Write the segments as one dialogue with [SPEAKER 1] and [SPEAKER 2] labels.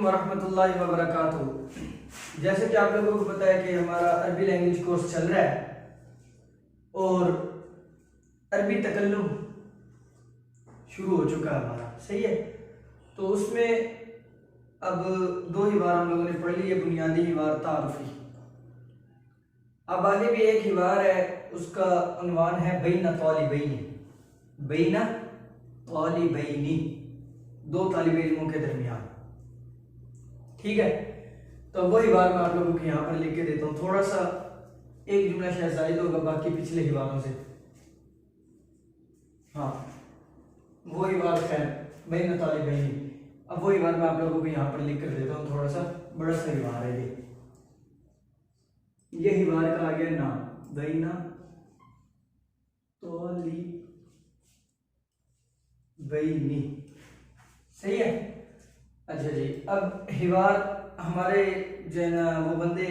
[SPEAKER 1] वालेकुम वरहमतुल्लाहि वबरकातुहू। जैसे कि आप लोगों को पता है कि हमारा अरबी लैंग्वेज कोर्स चल रहा है और अरबी तकल्लुम शुरू हो चुका है हमारा, सही है। तो उसमें अब दो ही बार हम लोगों ने पढ़ ली है, बुनियादी ही बार तारुफी। अब आगे भी एक ही बार है, उसका उन्वान है बैना तालिबैनी। बैना तालिबैनी, दो तालिब इल्मों के दरमियान, ठीक है। तो वही बार मैं आप लोगों को यहाँ पर लिख के देता हूँ। थोड़ा सा एक जुमला शायद जायद होगा बाकी पिछले ही बारों से। हाँ, वही बार खैर बैना तालिबैनी। अब वही बार मैं आप लोगों को यहाँ पर लिख कर देता हूँ, थोड़ा सा बड़ा सा ही बार है यही बार का आ गया ना, बैना तालिबैनी, सही है। अच्छा जी, अब हिवार हमारे जो है ना वो बंदे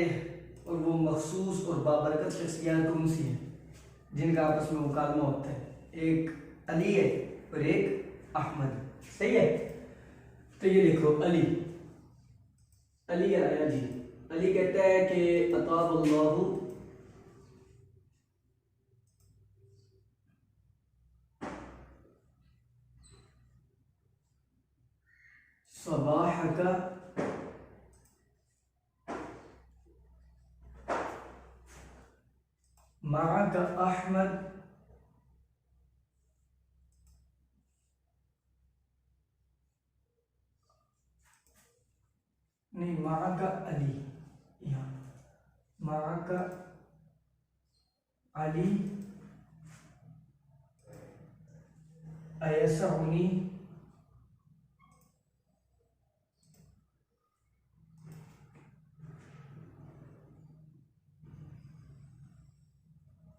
[SPEAKER 1] और वो मखसूस और बाबरकत शख्सियत कौन सी हैं जिनका आपस में मुकालमा होता है? एक अली है और एक अहमद, सही है। तो ये लिखो अली, अली आया जी। अली कहता है कि अताबल्लाहु सबाहका माका अहमद नहीं, माका अली, यहाँ माका अली अयसउनी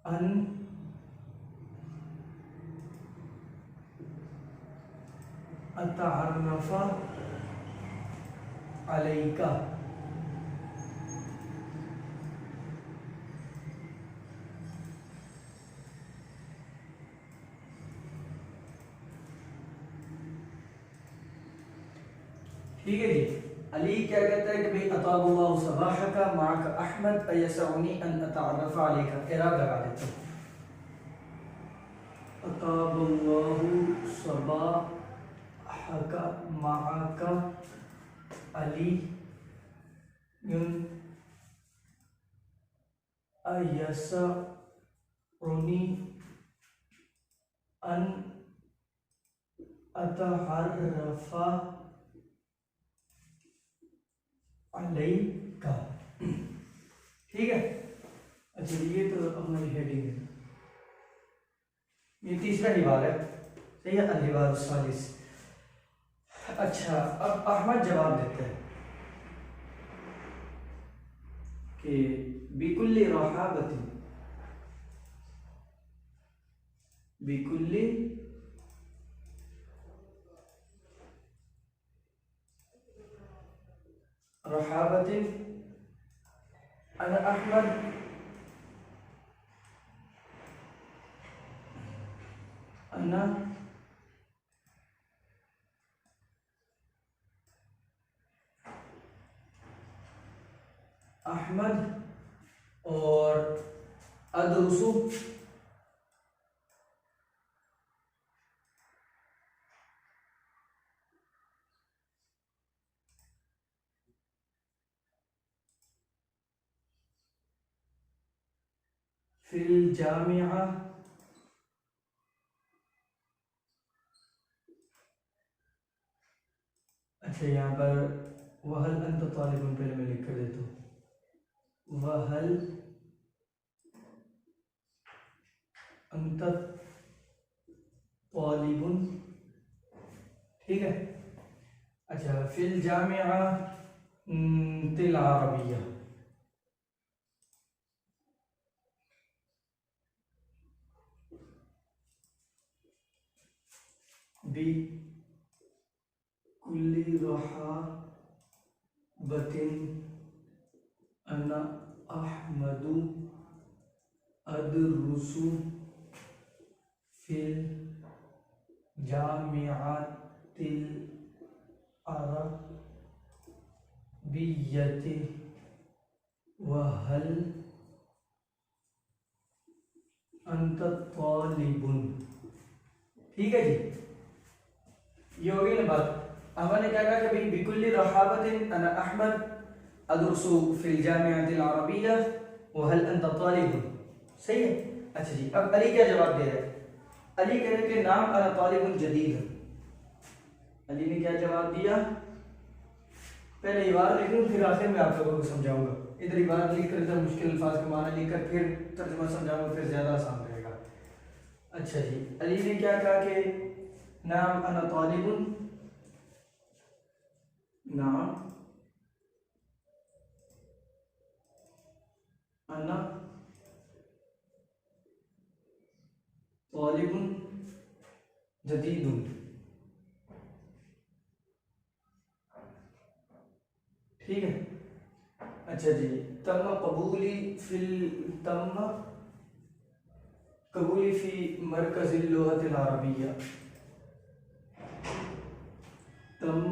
[SPEAKER 1] अन अतारफा अलैका। ठीक है जी। अली क्या कहता है कि भाई अताबुल्लाहु सबाहका माका अहमद अयसउनी अन अतारफा अलैका। इराब लगा देते हैं, अताबुल्लाहु सबाहका माका अली अयसउनी अन अतारफा अलैका, ठीक है। अच्छा, ये तो हमारी हेडिंग है। ये तीसरा हिवार है, सही है, अल-हिवार सालिस। अच्छा, अब अहमद जवाब देते हैं कि बिकुल्ली रहाबती, बिकुल्ली रहाबती अना अहमद अना अहमद और अदरुसु फिल जामिया। अच्छा, यहाँ पर वहल अंत तालिबुन पहले मैं लिख कर देता हूँ, वहल अंत तालिबुन, ठीक है। अच्छा, फिल जामिया तिल अरबिया, बी कुल्ली रहाबतिन अना अहमदु अदरुसु फिल जामिअतिल बियति वहल अंत तालिबुन। ठीक है जी, ये हो गई ना बात। हमने क्या कहा कि भाई बिकुल्ली रहाबतिन अना अहमद अदरुसु फिल जामिअतिल अरबिय्या वहल अंत तालिबुन। सही है। अच्छा जी, अब अली क्या जवाब दे रहा है? अली कह रहे कि नाम अना तालिबुन जदीद। अली ने क्या जवाब दिया? पहले इबारत लिख लूं, फिर आखिर में आप लोगों को समझाऊंगा। इधर इबारत लिख कर इधर मुश्किल अल्फाज का माना लिखकर फिर तर्जुमा समझाऊंगा, फिर ज्यादा आसान रहेगा। अच्छा जी, अली ने क्या कहा कि नाम अना तालिबुन, नाम अना तालिबुन जदीदुन। ठीक है। अच्छा जी, तम कबूली फी मरकज़िल लुग़तिल अरबिय्या। तम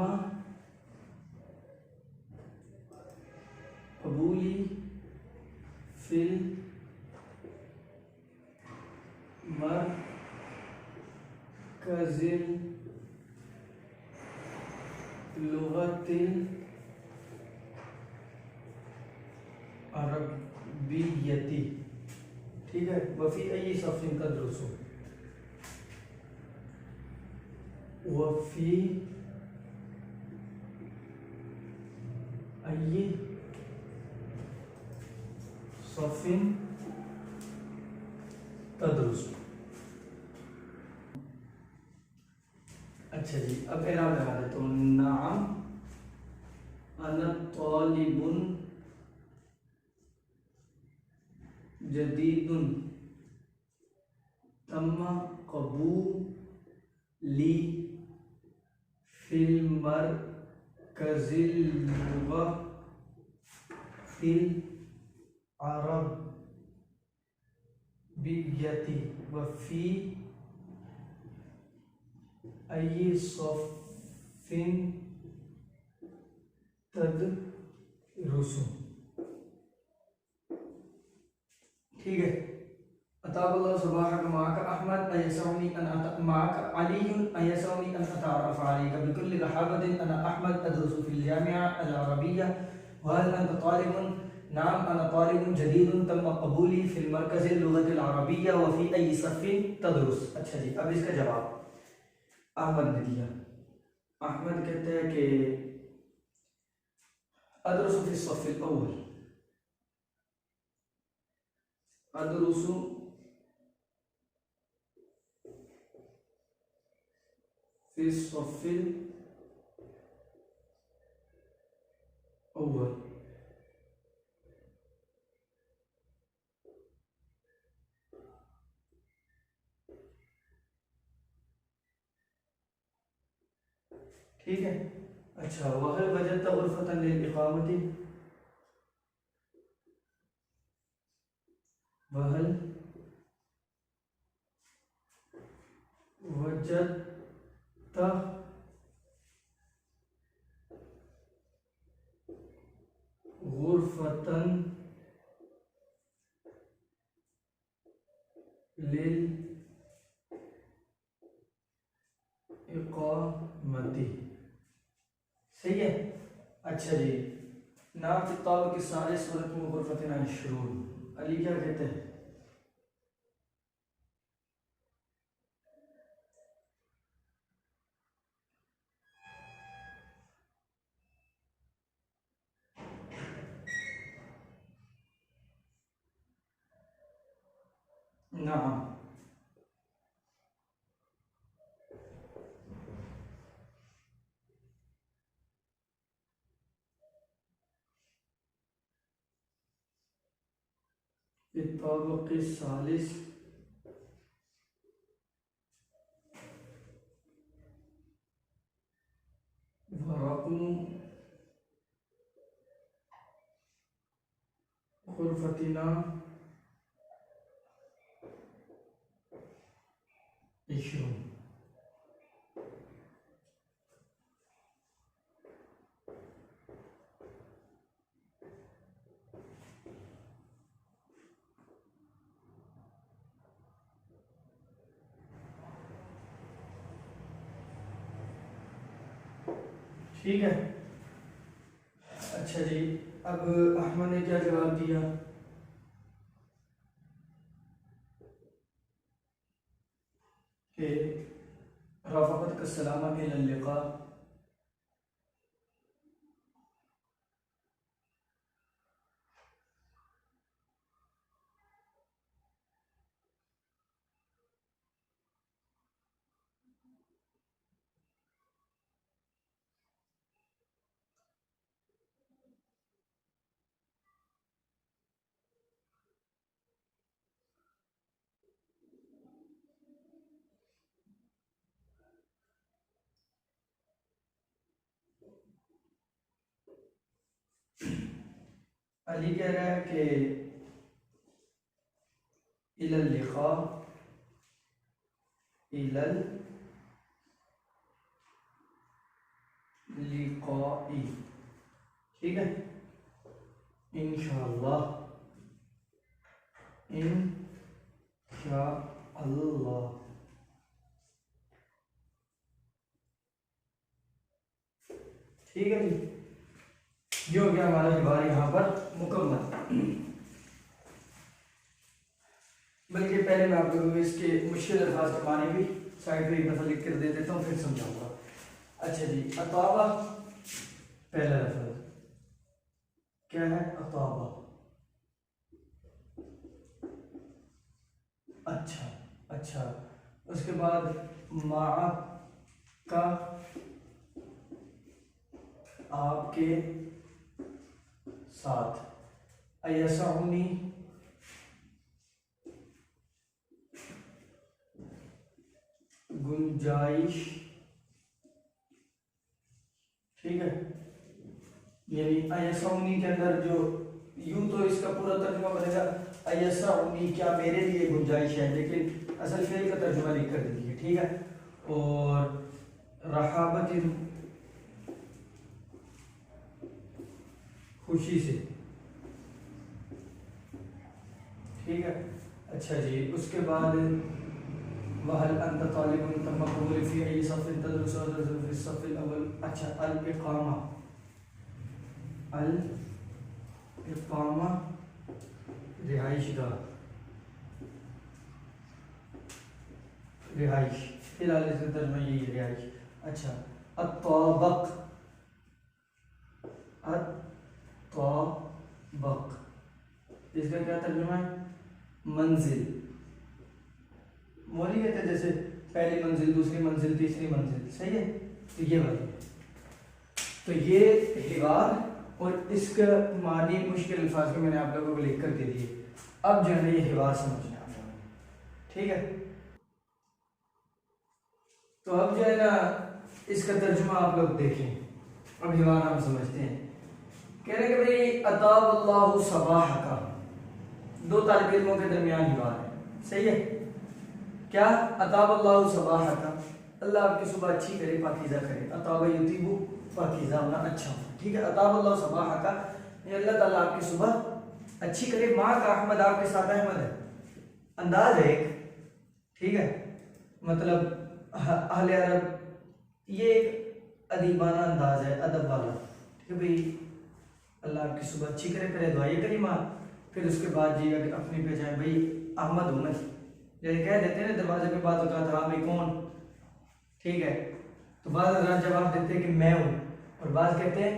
[SPEAKER 1] कबूली फिल मरकज़िल लुग़तिल अरबिय्यती। ठीक है। वफ़ी अय्यि सफ़िन तदरुसु, वफ़ी अय्यि सफ़िन तदरुसु। अच्छा जी, अब एराब लगा देता हूँ। नाम अना तालिबुन जदीदुन तम्मा कबूली फिल मरकज़िल लुग़तिल अरबिय्यती वफ़ी अय्यि सफ़िन तदरुसु। ठीक है। अताबल्लाहु सुब्हानक माका अहमद अयसौनी अन माका अलीयुन अयसौनी अन अतारफ अलैका बिकुल्लि रहाबतिन अना अहमद अदरुसु फिल जामिआ अल अरबिय्या वहल अंत तालिबुन। नाम अना तालिबुन जदीदुन तम कबूली फिल मरकज़िल लुग़तिल अरबिय्या व फी अय्यि सफ़िन तदरुस। अच्छा जी, अब इसका जवाब अहमद ने दिया। अहमद कहते हैं कि अदरुसु फी सफ़िल अव्वल, अदरुसु फी सफ़िल अव्वल। ठीक है। अच्छा, वहल वजदत गुरफतन लिल इक़ामती, वहल वजदत गुरफतन लिल इक़ामती। सही है। अच्छा जी, नाम किताब की सारे सूरत में गुरफतन अंशरून। अली क्या कहते हैं? नाम किताब के सालिस वरक़्म गुरफतिना इशरून। ठीक है। अच्छा जी, अब अहमद ने क्या जवाब दिया? कि रफ़क़त का सलामा इलल लिक़ा। अली कह रहा है कि इलल लिक़ा, इलल लिक़ाई, ठीक है, इंशाअल्लाह, इंशाअल्लाह। ठीक है जी, ये हो गया हमारा हिवार यहाँ पर मुकम्मल। बल्कि पहले मैं आप लोगों को इसके मुश्किल अल्फाज के माने भी साइड पे एक दफ़ा लिख कर दे देता हूँ, फिर समझाऊंगा। अच्छा जी, अताबा पहला लफ्ज़ क्या है? अताबा। अच्छा अच्छा, उसके बाद माआ का, आपके साथ, अयसउनी, गुंजाइश, ठीक है, यानी अयसउनी के अंदर जो, यूं तो इसका पूरा तर्जुमा बनेगा अयसउनी, क्या मेरे लिए गुंजाइश है, लेकिन असल फेल का तर्जुमा लिख कर दीजिए, ठीक है। और रहाबत, खुशी से, ठीक है। अच्छा जी, उसके बाद वहल अंत तालिबुन तमक़बूल फ़ी अय्यि सफ़िन तदरुसु फ़ी सफ़िल अव्वल। अच्छा, अल इक़ामा, अल इक़ामा रिहाइशगाह, रिहाइश, फिलहाल इसका तर्जुमा यही है, रिहाइश। अच्छा, अत्ताबक, अत्ताबक, इसका क्या तर्जुमा है? मंजिल। मौली कहते हैं जैसे पहली मंजिल, दूसरी मंजिल, तीसरी मंजिल, सही है। तो ये वाली, तो ये हिवार और इसका मानी मुश्किल अल्फाज के मैंने आप लोगों को लिख कर दे दिए। अब जो है ना ये हिवार समझना आप लोगों ने, ठीक है। तो अब जो है ना इसका तर्जुमा आप लोग देखें, अब हिवार हम समझते हैं। कह रहे कि भाई अताबल्लाहु सबाह का, दो तालिब इल्मों के दरमियान हिवार है, सही है। क्या? अताबल्लाहु सबाह का, अल्लाह आपकी सुबह अच्छी करे, पाकीज़ा करे। अताब युतीबु, पाकीज़ा होना, अच्छा होना, ठीक है। अताबल्लाहु सबाह का, ये अल्लाह ताला आपकी सुबह अच्छी करे। माँ का अहमद, आपके साथ अहमद है, अंदाज है एक, ठीक है। मतलब अहले अरब, ये एक अदीबाना अंदाज है, अदब वाला, ठीक है भाई। अल्लाह आपकी सुबह अच्छी करे, पहले दुआ ये करीमा, फिर उसके बाद जी अगर अपनी पहचान भाई अहमद हूँ मैं, जैसे कह देते हैं ना दरवाजे पे बात होता था, हाँ भाई कौन, ठीक है। तो बाद जवाब देते हैं कि मैं हूँ, और बाद कहते हैं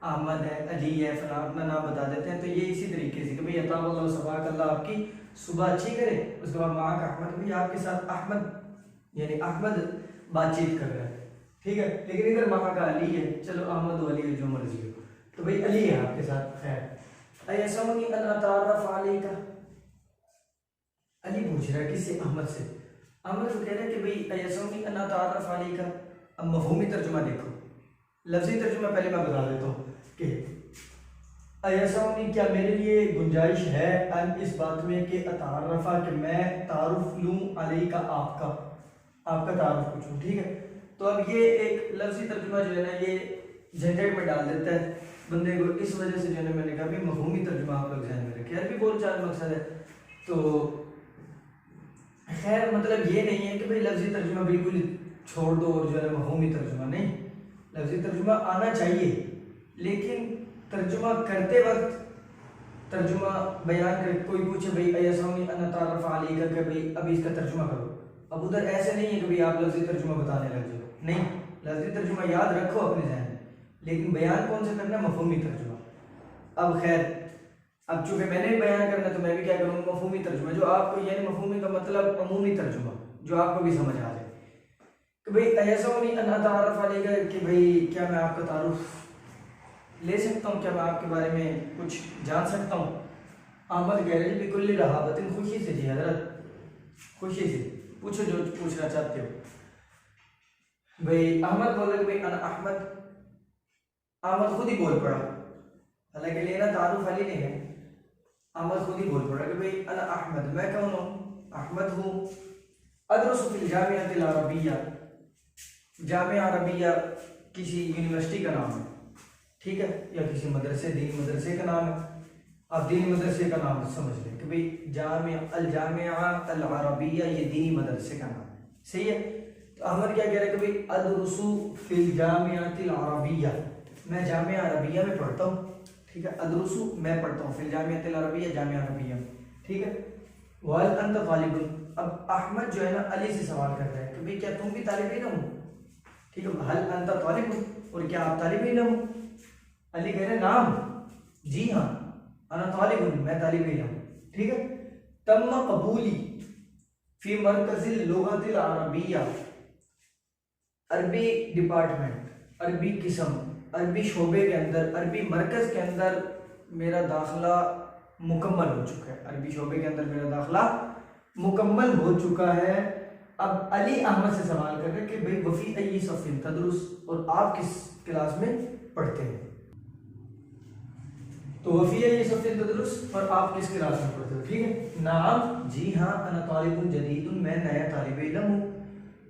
[SPEAKER 1] अहमद है, अली है, फला, अपना नाम बता देते हैं। तो ये इसी तरीके से कि भाई अताबल्लाहु सबाह, अल्लाह आपकी सुबह अच्छी करे। उसके बाद माँ का अहमद, भाई आपके साथ अहमद, यानी अहमद बातचीत कर रहा है, ठीक है। लेकिन इधर माँ का अली है, चलो अहमद अली जो मर्जी हो, तो भाई अली है आपके साथ। खैर, अयसमुनी अन अतारफ अलैका, अली पूछ रहा है किससे? अहमद से। अहमद को कह रहा है कि भाई अयसमुनी अन अतारफ अलैका। अब मफहूमी तर्जुमा देखो, लफ्जी तर्जुमा पहले मैं बता देता हूँ कि अयसमुनी, क्या मेरे लिए गुंजाइश है, अन इस बात में कि अतारफा, कि मैं तारुफ लूँ, अलैका आपका, आपका तारुफ पूछूं, ठीक है। तो अब ये एक लफ्जी तर्जुमा जो है ना ये झंझट में डाल देता है बंदे को, इस वजह से जो है मैंने कहा भाई मफहूमी तर्जुमा आप लोग ध्यान में रखें। अरबी बोल चाल मकसद है, तो खैर मतलब ये नहीं है कि भाई लफ्जी तर्जुमा बिल्कुल छोड़ दो और जो है मफहूमी तर्जुमा नहीं, लफ्ज़ी तर्जुमा आना चाहिए, लेकिन तर्जुमा करते वक्त तर्जुमा बयान कर कोई पूछे भाई अयसौनी अन तारफ़ अलैका के भाई अभी इसका तर्जुमा करो, अब उधर ऐसे नहीं है कि भाई आप लफ्ज़ी तर्जुमा बताने लग जाओ, नहीं, लफ्ज़ी तर्जुमा याद रखो अपने ज़हन में, लेकिन बयान कौन सा करना है, मफ़हूमी तर्जुमा। अब खैर, अब चूंकि मैंने भी बयान करना तो मैं भी क्या करूँगा, मफ़हूमी तर्जुमा, जो आपको यानी मफ़हूमी का मतलब अमूमी तर्जुमा, जो आपको भी समझ आ जाए कि भाई अयसौनी अन तारफ़ अलैका कि भाई क्या मैं आपका तारुफ ले सकता हूँ, क्या मैं आपके बारे में कुछ जान सकता हूँ। अहमद कह रहे बिकुल्ली रहाबतिन, खुशी से जी हजरत, खुशी से पूछो जो पूछना चाहते हो। भाई अहमद बोले भाई अन अहमद, अहमद खुद ही बोल पड़ा, हालांकि लेना तारुफ अली नहीं है, अहमद खुद ही बोल पड़ा कि भाई अन अहमद, मैं कौन हूँ, अहमद हूँ, अदरुसु फिल जामिअतिल अरबिया, जामिया अरबिया किसी यूनिवर्सिटी का नाम है, ठीक है, या किसी मदरसे, दीनी मदरसे का नाम है, आप दीनी मदरसे का नाम समझ लें कि भाई जामिया अल अरबिया, ये दीनी मदरसे का नाम है, सही है। तो अहमद क्या कह रहे हैं कि भाई अदरुसु फिल जामिअतिल अरबिया, मैं जामिया अरबिया में पढ़ता हूँ, ठीक है, अदरुसु मैं पढ़ता हूँ, फिल जामिअतिल अरबिया, जामिया अरबिया, ठीक है। वल अंत तालिबुन, अब अहमद जो है ना अली से सवाल कर रहा है कि भाई क्या तुम भी तालिब इल्म हो, ठीक है, हल अंत तालिबुन, और क्या आप तालिब इल्म हो, अली कह रहे नाम, जी हाँ, अना तालिबुन, मैं तालिब इल्म, ठीक है। तम्मा कबूली फी मरकज़िल लुग़तिल अरबिया, अरबी डिपार्टमेंट, अरबी किस्म, अरबी शोबे के अंदर, अरबी मरकज़ के अंदर मेरा दाखिला मुकम्मल हो चुका है, अरबी शोबे के अंदर मेरा दाखिला मुकम्मल हो चुका है। अब अली अहमद से सवाल कर रहे हैं कि भाई वफ़ी अय्यी सफ़िन तदरुस, और आप किस क्लास में पढ़ते हैं, तो वफ़ी अय्यी सफ़िन तदरुस, और आप किस क्लास में पढ़ते हो, ठीक है। नाम, जी हाँ, अना तालिबुन जदीदुन, मैं नया तालिब इल्म हूँ।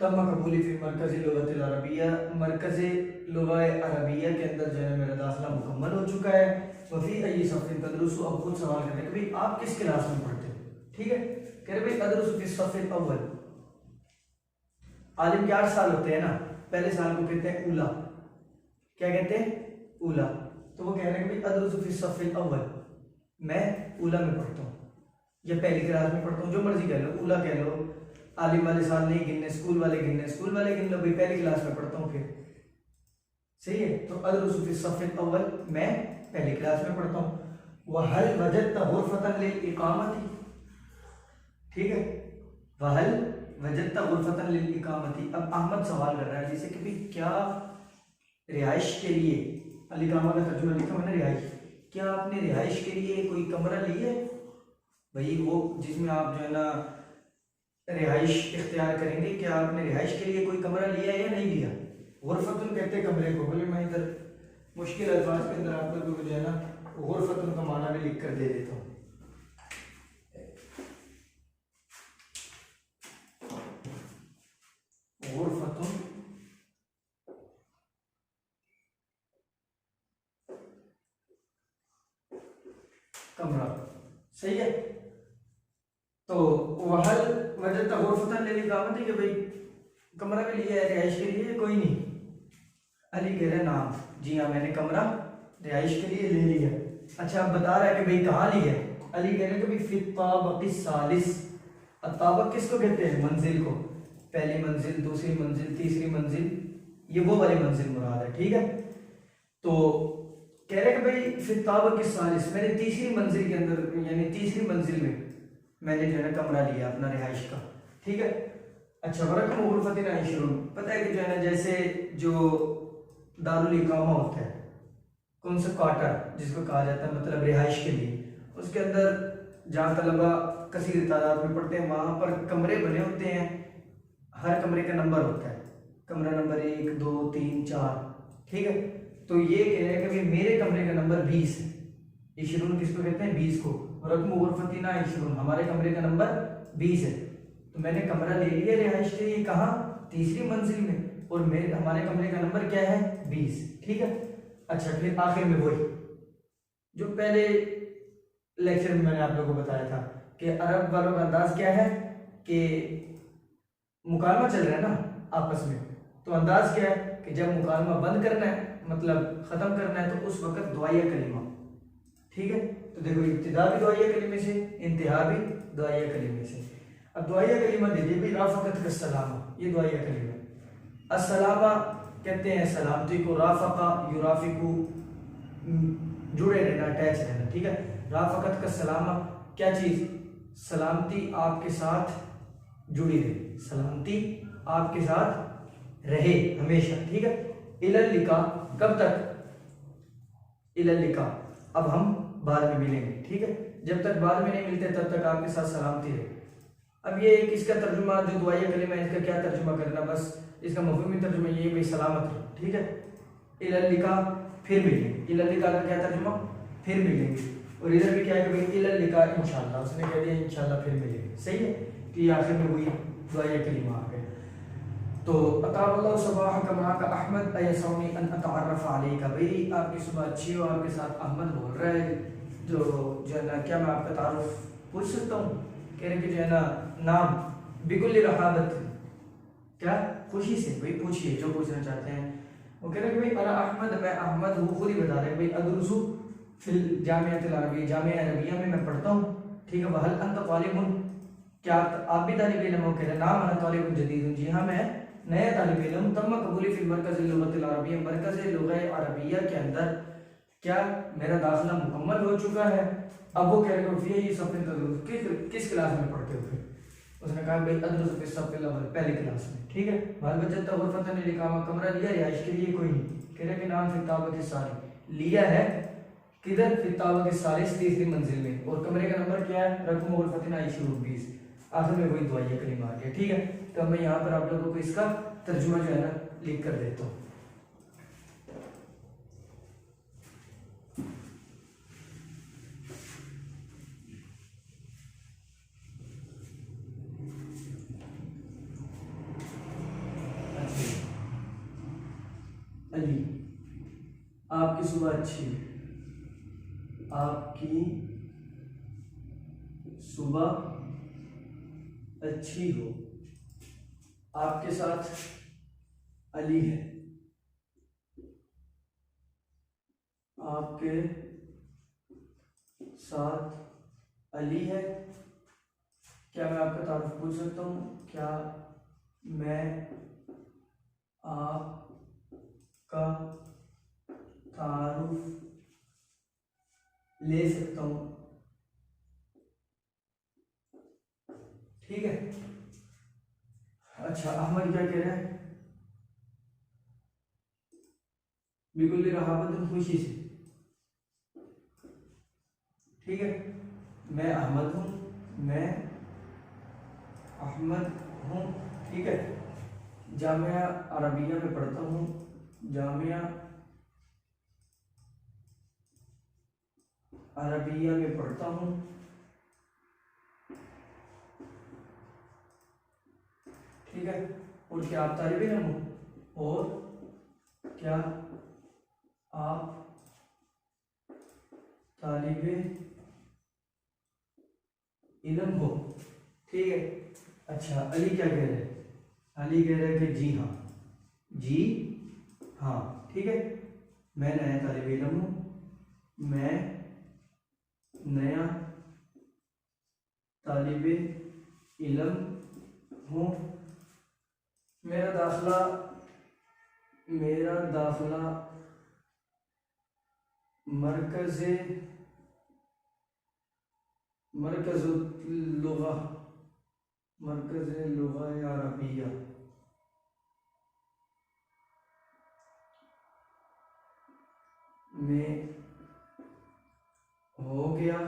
[SPEAKER 1] तब मकबूली फी मरकज़िल लुग़तिल अरबिया, मरकज़ लुग़ा अरबिया के अंदर जो है मेरा दाखिला मुकम्मल हो चुका है। वफ़ी अय्यी सफ़िन तदरुस, अब खुद सवाल कर रहे हैं कि भाई आप किस क्लास में पढ़ते हो, ठीक है, कह रहे भाई अदरुसु फी सफ़िल अव्वल, आलिम के 8 साल होते हैं ना, पहले साल को कहते हैं उला, क्या कहते हैं, उला, तो वो कह रहे हैं कि भाई अदरुसु फी सफ़िल अव्वल, मैं उला में पढ़ता हूँ, या पहली क्लास में पढ़ता हूँ, जो मर्जी कह लो, उला कह लो, आलिम वाले साल नहीं गिनने, स्कूल वाले गिनने, स्कूल वाले गिन लो, भाई पहली क्लास में पढ़ता हूँ, फिर सही है। तो अदरुसु फी सफ़िल अव्वल, मैं पहली क्लास में पढ़ता हूँ। वहल वजदत गुरफतन लिल इकामती, ठीक है, वहल वजदत गुरफतन लिल इकामती, अब अहमद सवाल कर रहा है जैसे कि भाई क्या रिहाइश के लिए, अल इकामा का तर्जुमा लिखा मैंने रिहाइश, क्या आपने रिहाइश के लिए कोई कमरा लिया है, भाई वो जिसमें आप जो है ना रिहाइश इख्तियार करेंगे, क्या आपने रिहाइश के लिए कोई कमरा लिया है या नहीं लिया। गुरफतुन कहते हैं कमरे को, बोले मैं इधर मुश्किल अल्फाज के अंदर आप लोगों को जो है ना गुरफतुन का माना भी लिख कर दे देता हूँ। गुरफतुन कमरा, सही है। तो वहल वजदत गुरफतन लिल इकामती, कि भाई कमरा भी लिया है रिहाइश के लिए, कोई नहीं। अली कह रहे नाम, जी हाँ, मैंने कमरा रिहाइश के लिए ले लिया। अच्छा, अब बता रहा है कि भाई कहाँ लिया है, अली कह रहे हैं कि भाई फित ताबक़िस सालिस, ताबक़ किसको कहते हैं, मंजिल को, पहली मंजिल, दूसरी मंजिल, तीसरी मंजिल, ये वो वाली मंजिल मुराद है, ठीक है। तो कह रहे कि भाई फित ताबक़िस सालिस, मैंने तीसरी मंजिल के अंदर, यानी तीसरी मंजिल में मैंने जो है ना कमरा लिया अपना रिहाइश का, ठीक है। अच्छा, वरक़म गुरफ़तिन इश्रून, पता है कि जो है ना जैसे जो दारुल इकामा होता है, कौन सा क्वार्टर जिसको कहा जाता है, मतलब रिहाइश के लिए, उसके अंदर जहाँ तलबा कसीर तादाद में पढ़ते हैं वहाँ पर कमरे बने होते हैं, हर कमरे का नंबर होता है, कमरा नंबर 1 2 3 4, ठीक है। तो ये कह रहे हैं कि मेरे कमरे का नंबर 20 है, इशरून किसको कहते हैं, 20 को, रकम गुरफ़तिन इशरून, हमारे कमरे का नंबर 20 है। तो मैंने कमरा ले लिया रिहाइश के लिए, कहाँ, तीसरी मंजिल में, और मेरे हमारे कमरे का नंबर क्या है, 20, ठीक है। अच्छा, फिर आखिर में वही जो पहले लेक्चर में मैंने आप लोगों को बताया था कि अरब वालों का अंदाज क्या है कि मुकालमा चल रहा है ना आपस में, तो अंदाज क्या है कि जब मुकालमा बंद करना है, मतलब ख़त्म करना है, तो उस वक्त दुआया कलीमा, ठीक है। तो देखो इब्तिदा भी दुआया कलीमे से, इंतहा भी दुआया कलीमे से। अब दुआया कलीमा देखिए भाई, राफ़क़त का सलामा, ये दुआया कलीमा। अस्सलामा कहते हैं सलामती को, राफ़क़ा युराफ़िकु जुड़े रहना, अटैच रहना, ठीक है। राफ़क़त का सलामा क्या चीज़, सलामती आपके साथ जुड़ी रहे, सलामती आपके साथ रहे हमेशा, ठीक है। इलल लिका, कब तक, इलल लिका, अब हम बाद में मिलेंगे, ठीक है। जब तक बाद में नहीं मिलते तब तक आपके साथ सलामती रहे। अब ये इसका तर्जुमा जो दुआया कलीमा है, इसका क्या तर्जुमा करना, बस इसका मफ़हूमी तर्जुमा ये भाई सलामत रहो, ठीक है। इलल लिका, फिर मिलेंगे, इलल लिका का क्या तर्जुमा, फिर मिलेंगे। और इधर भी क्या है कि भाई इलल लिका इंशाअल्लाह, उसने कह दिया इंशाअल्लाह फिर मिलेंगे, सही है। तो ये आखिर में वही दुआया कलीमा आ गया। तो अतावल्लाहु सबाह कमा का अहमद अयसौनी अन अतारफ़ अलैका, भाई आपकी सुबह अच्छी हो, आपके साथ अहमद बोल रहा है, तो जो है ना, क्या मैं आपका तारुफ पूछ सकता हूँ, कह रहे कि जो है ना नाम, बिकुल रहाबत, क्या खुशी से, भाई पूछिए जो पूछना चाहते हैं। वो कह रहे कि भाई अना अहमद, मैं अहमद हूँ, खुद ही बता रहे हैं भाई, अदरुसु फिल जामिअतिल अरबिया, जामिया अरबिया में मैं पढ़ता हूँ, ठीक है। वहल अंत तालिबुन, क्या आप भी तालिब इल्म हो, कह रहे नाम अना तालिबुन जदीद, जी हाँ मैं नया तालिब इल्म, तम्मा कबूली फिल मरकज़ लुग़तिल अरबिया, मरकज़ लुग़त अरबिया के अंदर क्या मेरा दाखिला मुकम्मल हो चुका है। अब वो कह रहे फिर ये सब किस क्लास में पढ़ते हो, फिर उसने कहा भाई अदरुस फिस सफ़िल अव्वल, पहली क्लास में, ठीक है। बाल बच्चा तो गुरफ़तन लिकामा, कमरा लिया रिहाइश के लिए कोई नहीं, कह रहे कि नाम फिर ताबा के सारी लिया है, किधर, फिर ताबा के सारे तीसरी मंजिल में, और कमरे का नंबर क्या है, रकम गुरफ़तिन आइशी 20, आखिर में वही दुआया कलीमा आ गया, ठीक है। तो मैं यहाँ पर आप लोगों को इसका तर्जुमा जो है ना लिख कर देता हूँ। अली, आपकी सुबह अच्छी, आपकी सुबह अच्छी हो, आपके साथ अली है, आपके साथ अली है। क्या मैं आपका तारुफ पूछ सकता हूँ, क्या मैं आपका तारुफ ले सकता हूँ, ठीक है। अच्छा, अहमद क्या कह रहा है, बिकुल रहाबत, खुशी से, ठीक है। मैं अहमद हूँ, मैं अहमद हूँ, ठीक है। जामिया अरबिया में पढ़ता हूँ, जामिया अरबिया में पढ़ता हूँ, ठीक है। और क्या आप तालिब इल्म हो, और क्या आप तालिब इल्म हो, ठीक है। अच्छा, अली क्या कह रहे हैं, अली कह रहे हैं कि जी हाँ, जी हाँ, ठीक है। मैं नया तालिब इल्म हूँ, मैं नया तालिब इल्म हूँ, मेरा दाखिला मरकज़ लुग़ा अरबिया में हो गया,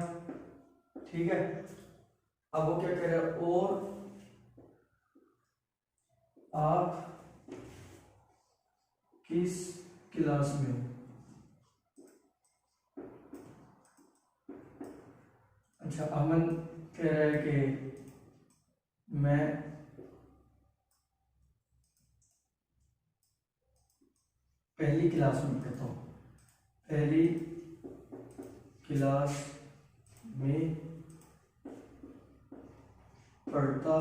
[SPEAKER 1] ठीक है। अब वो क्या कह रहा है, और आप किस क्लास में हो, अच्छा। अमन कह रहा है कि मैं पहली क्लास में पढ़ता हूँ, पहली क्लास में पढ़ता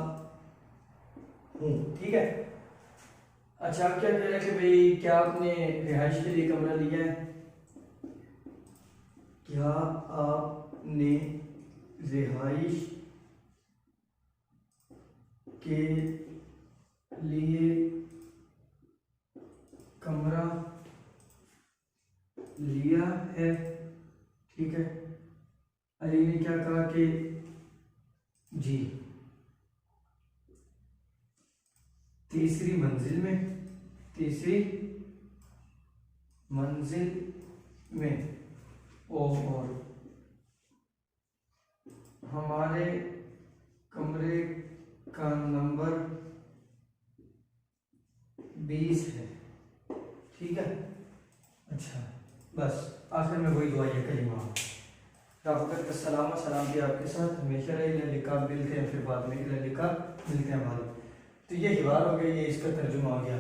[SPEAKER 1] हूँ, ठीक है। अच्छा, आप क्या कह रहे हैं कि भाई क्या आपने रिहाइश के लिए कमरा लिया है? क्या आपने रिहाइश के लिए कमरा लिया है? ठीक है, अली ने क्या कहा कि जी। तीसरी मंजिल में, तीसरी मंजिल में, और हमारे कमरे का नंबर 20 है। ठीक है, अच्छा, बस आखिर में वही दुआ है कलीमा, रफ़क़त सलाम सलाम भी आपके साथ हमेशा रहे, लिखा मिलते हैं, फिर बाद में लिखा मिलते हैं हमारे। तो ये हिवार हो गया, ये इसका तर्जुमा हो गया।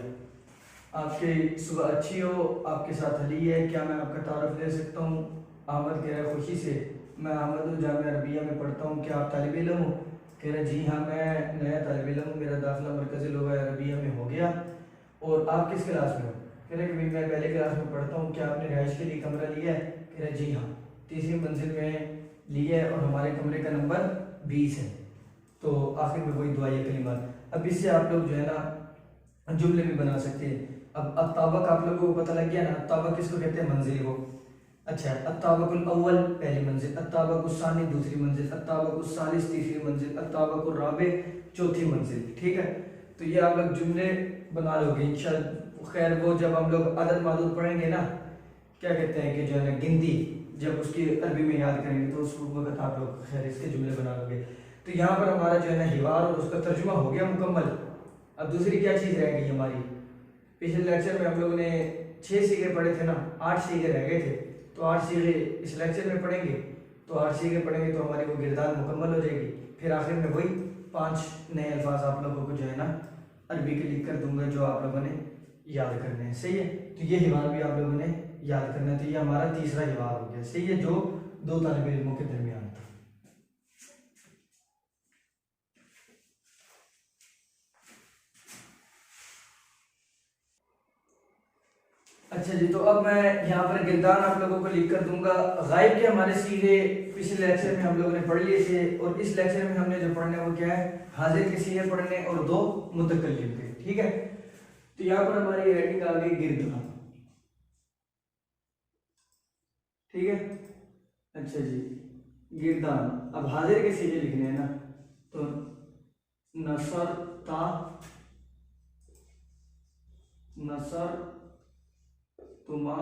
[SPEAKER 1] आपकी सुबह अच्छी हो, आपके साथ अली है, क्या मैं आपका तारुफ ले सकता हूँ? अहमद कह रहा है खुशी से, मैं अहमद हूँ, जामिया अरबिया में पढ़ता हूँ, क्या आप तालिब इल्म हो? कह रहे जी हाँ, मैं नया तालिब इल्म हूँ, मेरा दाखिला मरकज़ी लुग़ा अरबिया में हो गया। और आप किस क्लास में हो? कह रहे कि भाई मैं पहले क्लास में पढ़ता हूँ, क्या आपने रिहाइश के लिए कमरा लिया है? कह रहे जी हाँ, तीसरी मंजिल में लिया है और हमारे कमरे का नंबर 20 है। तो आखिर में वही दुआए कलिमात। अब इससे आप लोग जो है ना जुमले भी बना सकते हैं। अब अत्ताबक आप लोगों को पता लग गया ना, अत्ताबक किसको कहते हैं? मंजिल को। अच्छा, अत्ताबकुल अव्वल पहली मंजिल, अत्ताबकुस सानी दूसरी मंजिल, अत्ताबकुस सालिस तीसरी मंजिल, अत्ताबकुर राबे चौथी मंजिल। ठीक है, तो ये आप लोग जुमले बना लोगे इंशाअल्लाह। खैर वो जब हम लोग अदद मादूद पढ़ेंगे ना, क्या कहते हैं कि जो है ना गिनती, जब उसकी अरबी में याद करेंगे तो उस वक्त आप लोग खैर इसके जुमले बना लोगे। तो यहाँ पर हमारा जो है ना हिवार और उसका तर्जुमा हो गया मुकम्मल। अब दूसरी क्या चीज़ रह गई हमारी? पिछले लेक्चर में हम लोगों ने 6 सीगे पढ़े थे ना, 8 सीगे रह गए थे। तो 8 सीगे इस लेक्चर में पढ़ेंगे, तो 8 सीगे पढ़ेंगे तो हमारी वो गिरदार मुकम्मल हो जाएगी। फिर आखिर में वही 5 नए अल्फाज आप लोगों को जो है ना अरबी के लिख कर दूंगा, जो आप लोगों ने याद करने हैं। सही है, तो ये हिवार भी आप लोगों ने याद करना है। तो ये हमारा तीसरा हिवार हो गया। सही है, जो 2 तालिब इल्मों के दरमियान था। अच्छा जी, तो अब मैं यहाँ पर गिरदान आप लोगों को लिख कर दूंगा। गायब के हमारे सीगे पिछले लेक्चर में हम लोगों ने पढ़ लिए थे, और इस लेक्चर में हमने जो पढ़ने वो क्या है? हाजिर के सीगे पढ़ने और 2 मुतकल्लिम के। ठीक है, तो यहाँ पर हमारी हेडिंग आ गई गिरदान। ठीक है, अच्छा जी, गिरदान। अब हाजिर के सीगे लिखने हैं ना, तो नसरता, नसर तुमा,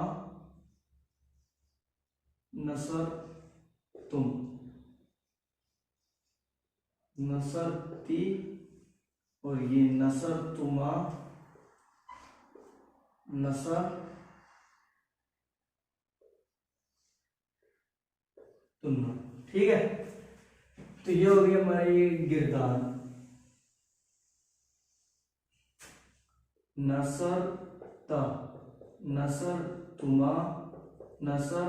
[SPEAKER 1] नसर तुम, नसरती, और ये नसर तुमा, नसर तुम। ठीक है, तो ये हो गई हमारी गिरदान। नसर ता, नसर तुमा, नसर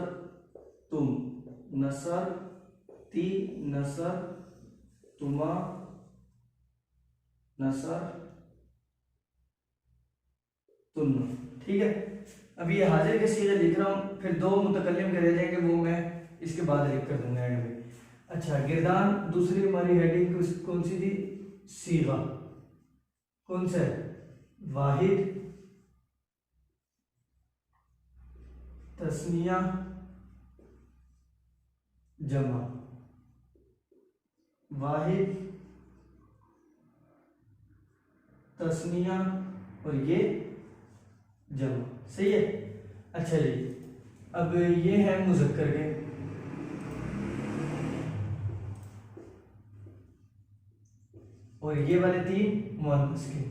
[SPEAKER 1] तुम, नसर ती, नसर तुमा, नसर तुम। ठीक है, अभी ये हाजिर के सीगे लिख रहा हूँ, फिर 2 मुतकल्लिम के रह जाएंगे, वो मैं इसके बाद लिख कर दूंगा एंड में। अच्छा, गिरदान दूसरी हमारी हेडिंग कौन सी थी? सीगा। कौन सा है? वाहिद, तस्निया, जमा। वाहिद, तस्निया, और ये जमा। सही है, अच्छा जी, अब ये है मुज़क्कर के, और ये वाले 3 मुअन्नस के।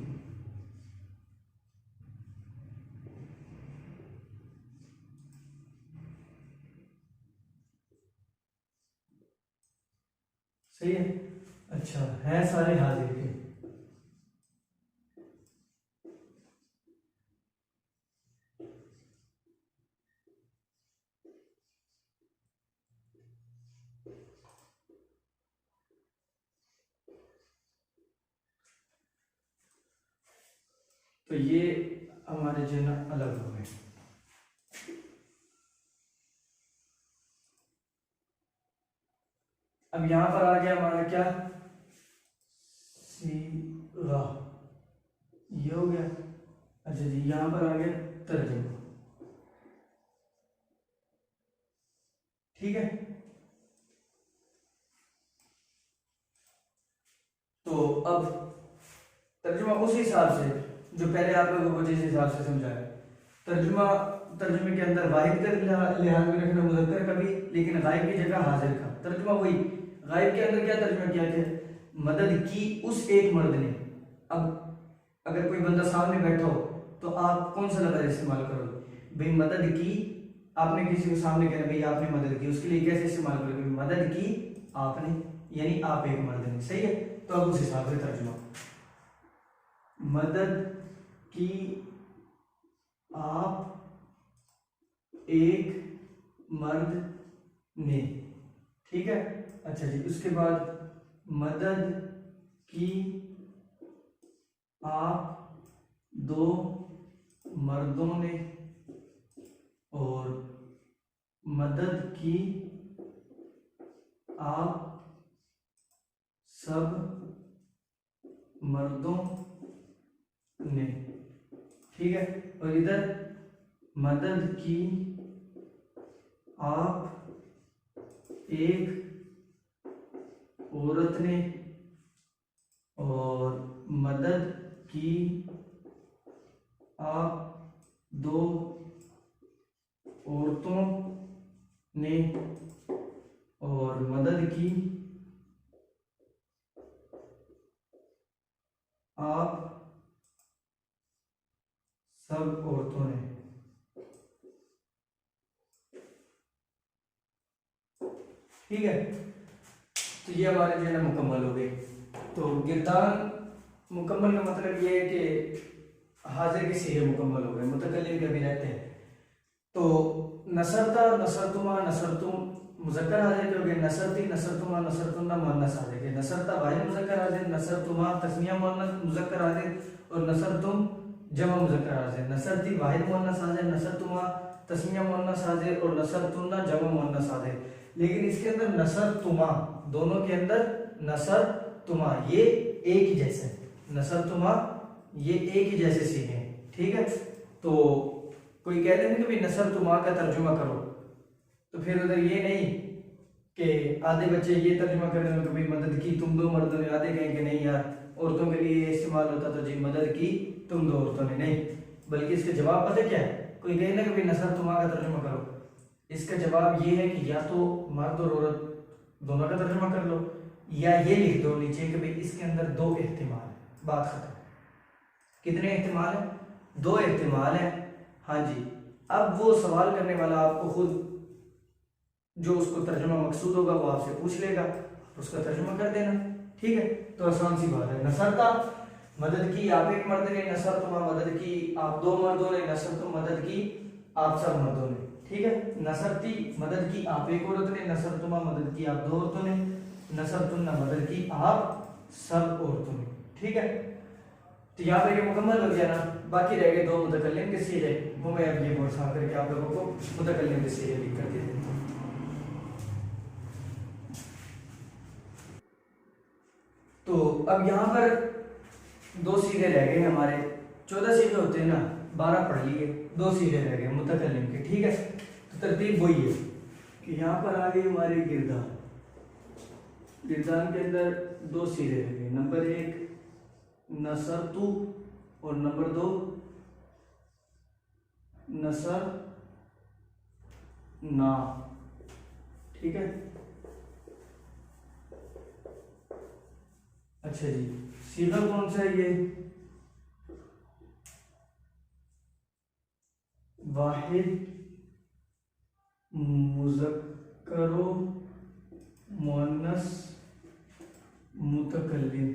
[SPEAKER 1] सही है, अच्छा, है सारे हाजिर के। तो ये हमारे जो है ना अलग हो गए। अब यहां पर आ गया हमारा क्या, सीगा, ये हो गया। अच्छा जी, यहां पर आ गया तर्जुमा, ठीक है। तो अब तर्जुमा उस हिसाब से जो पहले आप लोगों को जिस हिसाब से समझाया, तर्जुमा, तर्जुमे के अंदर वाहिद का लिहाज में रखना मुज़क्कर का भी, लेकिन गायब की जगह हाजिर का। तर्जुमा वही, गायब के अंदर क्या तर्जुमा किया गया, मदद की उस एक मर्द ने। अब अगर कोई बंदा सामने बैठा हो तो आप कौन सा लफ्ज़ इस्तेमाल करोगे, भाई मदद की, आपने किसी को सामने कहना भाई आपने मदद की, उसके लिए कैसे इस्तेमाल करोगे, मदद की आपने, यानी आप एक मर्द ने, सही है। तो अब उस हिसाब से तर्जुमा, मदद की आप एक मर्द ने, ठीक है। अच्छा जी, उसके बाद मदद की आप दो मर्दों ने, और मदद की आप सब मर्दों ने, ठीक है। और इधर मदद की आप एक औरत ने, और मदद की आप दो औरतों ने, और मदद की आप सब औरतों ने, ठीक है। तो ये हमारे जो है ना मुकम्मल हो गए। तो गिरदान मुकम्मल का मतलब ये है कि हाजिर के सीगे मुकम्मल हो गए, मुतकल्लिम के भी रहते हैं। तो नसरता, नसरतुमा, नसरतुम मुज़क्कर हाजिर के हो गए, नसरती, नसरतुमा, नसरतुन्ना मुअन्नस हाजिर के, नसरता वाहिद मुज़क्कर हाजिर, नसरतुमा तस्निया मुअन्नस मुज़क्कर हाजिर, और नसरतुम जमा मुज़क्कर हाजिर, नसरती वाहिद मुअन्नस हाजिर, नसरतुमा तस्निया मुअन्नस हाजिर, और नसरतुन्ना जमा मुअन्नस हाजिर। लेकिन इसके अंदर नसरतुमा, दोनों के अंदर नसरतुमा ये एक ही जैसे, नसरतुमा ये एक ही जैसे सीखे हैं, ठीक है। तो कोई कह देंगे कि भाई नसरतुमा का तर्जुमा करो, तो फिर उधर ये नहीं कि आधे बच्चे ये तर्जुमा कर रहे हो कि भाई मदद की तुम दो मर्दों ने, आधे कहें कि नहीं यार औरतों के लिए इस्तेमाल होता तो जी मदद की तुम दो औरतों ने, नहीं। बल्कि इसका जवाब पता क्या है, कोई कहे ना कि भाई नसरतुमा का तर्जुमा करो, इसका जवाब ये है कि या तो मर्द और औरत दोनों का तर्जुमा कर लो, या ये लिख दो नीचे कि भाई इसके अंदर दो एहतिमाल है, बात खत्म। कितने एहतिमाल है, दो एहतिमाल है, हाँ जी। अब वो सवाल करने वाला आपको खुद जो उसको तर्जुमा मकसूद होगा वो आपसे पूछ लेगा, उसका तर्जुमा कर देना, ठीक है। तो आसान सी बात है। नसरता मदद की आप एक मर्द ने, नसरतुमा मदद की आप दो मर्दों ने, नसरतुम मदद की आप सब मर्दों ने, ठीक है। नसरती मदद की आप एक औरत ने, नसरतुमा मदद की आप दो औरतों ने, नसरतुन्ना मदद की आप सब औरतों ने, ठीक है। तो यहाँ पे ये मुकम्मल हो गया ना, बाकी रह गए दो मुतकल्लिम के सीगे, वो मैं अब ये बोर्ड साफ करके आप लोगों को मुतकल्लिम के सीगे लिख कर दे देता हूँ। तो अब यहाँ पर दो सीगे रह गए हमारे, 14 सीगे होते हैं ना, 12 पढ़ लिए, दो सीगे रह गए मुतकल्लिम के, ठीक है। तो तरतीब वही है कि यहाँ पर आ गई हमारी गिरदान, गिरदान के अंदर दो सीगे रह गए, नंबर 1 नसरतु और नंबर 2 नसर ना, ठीक है। अच्छा जी, सीगा कौन सा है ये, वाहिद मुज़क्करो मुअन्नस मुतकल्लिम,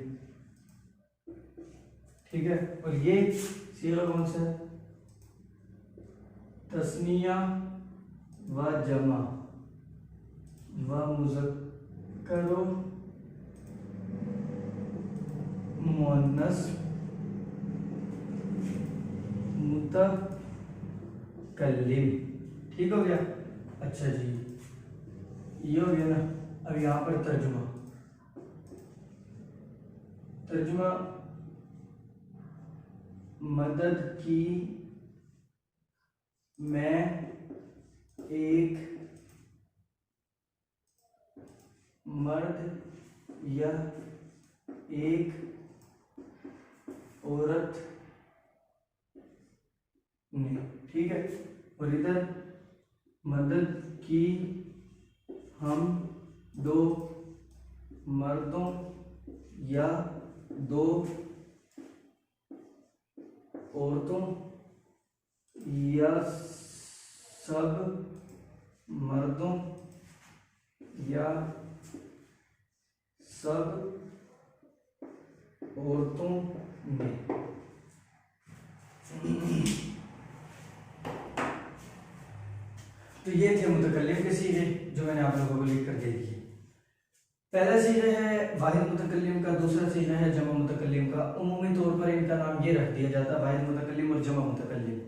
[SPEAKER 1] ठीक है। और ये सीगा कौन सा है, तस्निया व जमा व मुज़क्करो मुअन्नस मुतकल्लिम। ठीक हो गया। अच्छा जी, ये हो गया ना। अब यहाँ पर तर्जुमा, तर्जुमा मदद की मैं एक मर्द या एक औरत ने। ठीक है। और इधर मदद की हम दो मर्दों या दो औरतों या सब मर्दों या सब औरतों में। तो ये थे मुतकल्लिम के सीगे जो मैंने आप लोगों को लिख कर दे दिए। पहला सीगा है वाहिद मुतकल्लिम का, दूसरा सीगा है जमा मुतकल्लिम का। उमूमी तौर पर इनका नाम ये रख दिया जाता है वाहिद मुतकल्लिम और जमा मुतकल्लिम।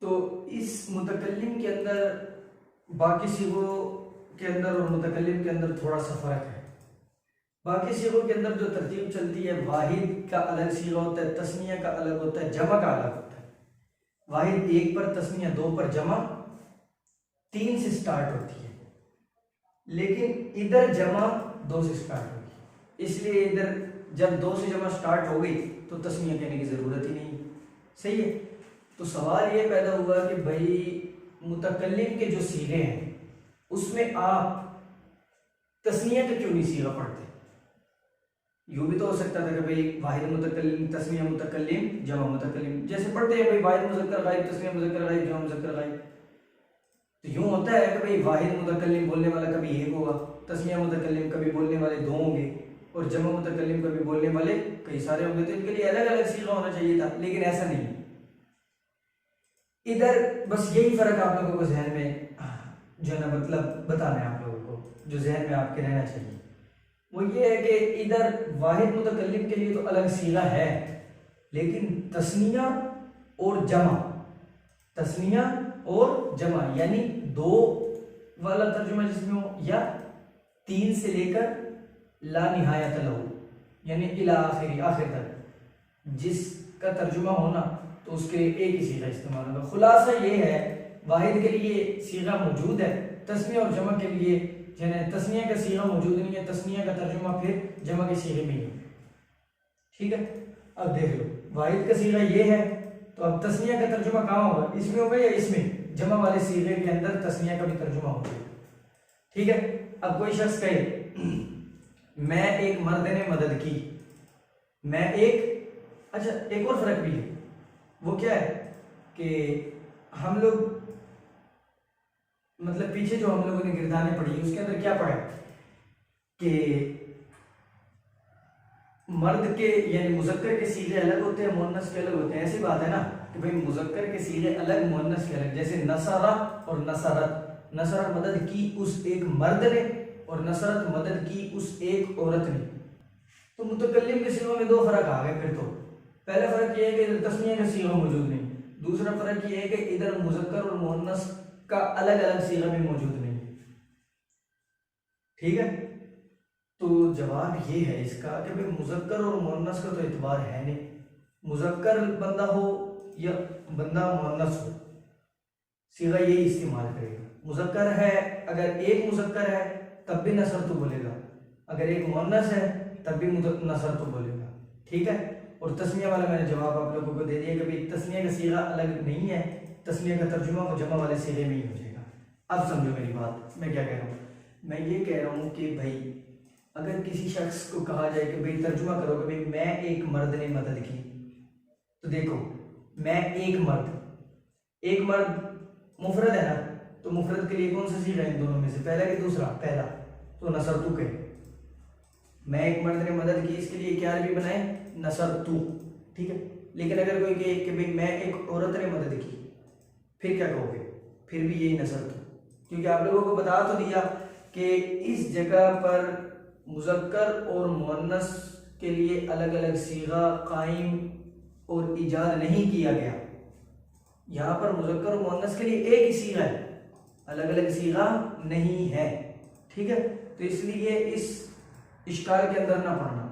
[SPEAKER 1] तो इस मुतकल्लिम के अंदर बाकी सीगों के अंदर और मुतकल्लिम के अंदर थोड़ा सा फर्क है। बाकी सीगों के अंदर जो तरतीब चलती है, वाहिद का अलग सीगा होता है, तस्निया का अलग होता है, जमा का अलग होता है। वाहिद 1 पर, तस्निया 2 पर, जमा 3 से स्टार्ट होती है। लेकिन इधर जमा 2 से स्टार्ट होगी, इसलिए इधर जब 2 से जमा स्टार्ट हो गई तो तस्निया कहने की जरूरत ही नहीं। सही है। तो सवाल ये पैदा हुआ कि भाई मुतकल्लिम के जो सीगे हैं उसमें आप तस्निया का क्यों नहीं सीगा पढ़ते। यूं भी तो हो सकता था कि भाई वाहिद मुतकल्लिम, तस्निया मुतकल्लिम, जमा मुतकल्लिम, जैसे पढ़ते हैं भाई वाहिद मुज़क्कर गायब, तस्निया मुज़क्कर गायब, जमा मुज़क्कर गायब। तो यूं होता है कि भाई वाहिद मुतकल्लिम बोलने वाला कभी एक होगा, तस्निया मुतकल्लिम कभी बोलने वाले 2 होंगे और जमा मुतकल्लिम कभी बोलने वाले कई सारे होंगे। तो इनके लिए अलग अलग सीगा होना चाहिए था, लेकिन ऐसा नहीं। इधर बस यही फर्क आप लोगों को जहन में जो है ना, मतलब बताना है आप लोगों को, जो जहन में आपके रहना चाहिए वो ये है कि इधर वाहिद मुतकल्लिम के लिए तो अलग सीगा है, लेकिन तस्निया और जमा, तस्निया और जमा यानी 2 वाला तर्जुमा जिसमें हो, या 3 से लेकर ला निहायत लहू यानी इला आखिरी, आखिर तक जिसका तर्जुमा होना, तो उसके लिए एक ही सीगा इस्तेमाल होगा। खुलासा ये है वाहिद के लिए सीगा मौजूद है, तस्निया और जमा के लिए तस्निया का सीगा मौजूद नहीं है, तस्निया का तर्जुमा फिर जमा के सीगे में ही है। ठीक है। अब देख लो वाहिद का सीगा ये है, तो अब तस्निया का तर्जुमा कहाँ होगा, इसमें होगा या इसमें, जमा वाले सीगे के अंदर तस्निया का भी तर्जुमा होगा। ठीक है। अब कोई शख्स कहे मैं एक मर्द ने मदद की, मैं एक, अच्छा एक और फर्क भी है, वो क्या है कि हम लोग मतलब पीछे जो हम लोगों ने गिरदाने पढ़ी उसके अंदर क्या पढ़ा कि मर्द के यानी मुज़क्कर के सीगे अलग होते हैं, मुअन्नस के अलग होते हैं। ऐसी बात है ना कि भाई मुज़क्कर के सीगे अलग, मुअन्नस के अलग। जैसे नसरा और नसरत, नसरत मदद की उस एक मर्द ने और नसरत मदद की उस एक औरत ने। तो मुतकल्लिम के सीगों में 2 फर्क आ गए। फिर तो पहला फर्क ये है कि इधर तस्निया का सीगा मौजूद नहीं, दूसरा फर्क ये है कि इधर मुज़क्कर और मुअन्नस का अलग अलग सीगा भी मौजूद नहीं। ठीक है। तो जवाब ये है इसका कि भाई मुज़क्कर और मुअन्नस का तो एतबार है नहीं, मुज़क्कर बंदा हो या बंदा मुअन्नस हो सीगा यही इस्तेमाल करेगा। मुज़क्कर है, अगर एक मुज़क्कर है तब भी नसर तो बोलेगा, अगर एक मुअन्नस है तब भी नसर तो बोलेगा। ठीक है। और तस्निया वाला मैंने जवाब आप लोगों को दे दिया कि भाई तस्निया का सीगा अलग नहीं है, तस्निया का तर्जुमा वो जमा वाले सीगे में ही हो जाएगा। अब समझो मेरी बात, मैं क्या कह रहा हूँ। मैं ये कह रहा हूँ कि भाई अगर किसी शख्स को कहा जाए कि भाई तर्जुमा करो कि भाई मैं एक मर्द ने मदद की, तो देखो मैं एक मर्द, एक मर्द मुफरद है ना, तो मुफरद के लिए कौन सा सीगा इन दोनों में से, पहला कि दूसरा, पहला, तो नसर तू कहे। मैं एक मर्द ने मदद की, इसके लिए क्या अरबी बनाए, नसर तू। ठीक है। लेकिन अगर कोई कहे कि भाई मैं एक औरत ने मदद की, फिर क्या कहोगे, फिर भी यही नसर तू, क्योंकि आप लोगों को बता तो दिया कि इस जगह पर मुज़क्कर और मुअन्नस के लिए अलग अलग सीगा कायम और ईजाद नहीं किया गया। यहाँ पर मुज़क्कर और मुअन्नस के लिए एक ही सीगा है, अलग अलग सीगा नहीं है। ठीक है, तो इसलिए इस इश्काल के अंदर ना पढ़ना।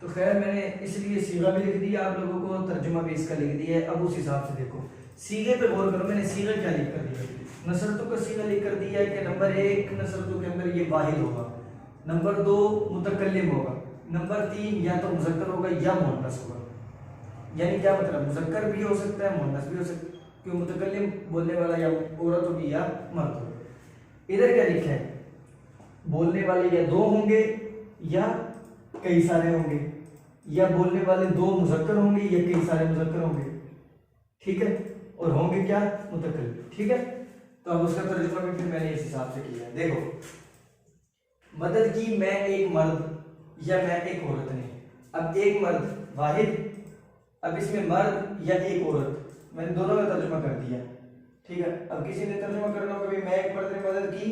[SPEAKER 1] तो खैर मैंने इसलिए सीगा भी लिख दिया आप लोगों को, तर्जुमा भी इसका लिख दिया है। अब उस हिसाब से देखो, सीगे पे गौर करो, मैंने सीगा क्या लिख कर दिया, नसरतु का सीगा लिख कर दिया है कि नंबर 1 नसरतु के अंदर ये वाहिद होगा, नंबर 2 मुतकल्लिम होगा, नंबर 3 या तो मुज़क्कर होगा या मुअन्नस होगा। यानी क्या मतलब, मुज़क्कर भी हो सकता है, मुअन्नस भी हो सकता है, क्योंकि मुतकल्लिम बोलने वाला या औरत होगी या मर्द होगा। इधर क्या लिखा है, बोलने वाले या 2 होंगे या कई सारे होंगे, या बोलने वाले 2 मुज़क्कर होंगे या कई सारे मुज़क्कर होंगे। ठीक है, और होंगे क्या, मुतकल्लिम। ठीक है, तो अब उसका तर्जुमा भी फिर मैंने इस हिसाब से किया। देखो, मदद की मैं एक मर्द या मैं एक औरत ने। अब एक मर्द वाहिद, अब इसमें मर्द या एक औरत, मैंने दोनों का तर्जुमा कर दिया। ठीक है, अब किसी ने तर्जुमा करना होगा भी मैं एक मर्द ने मदद की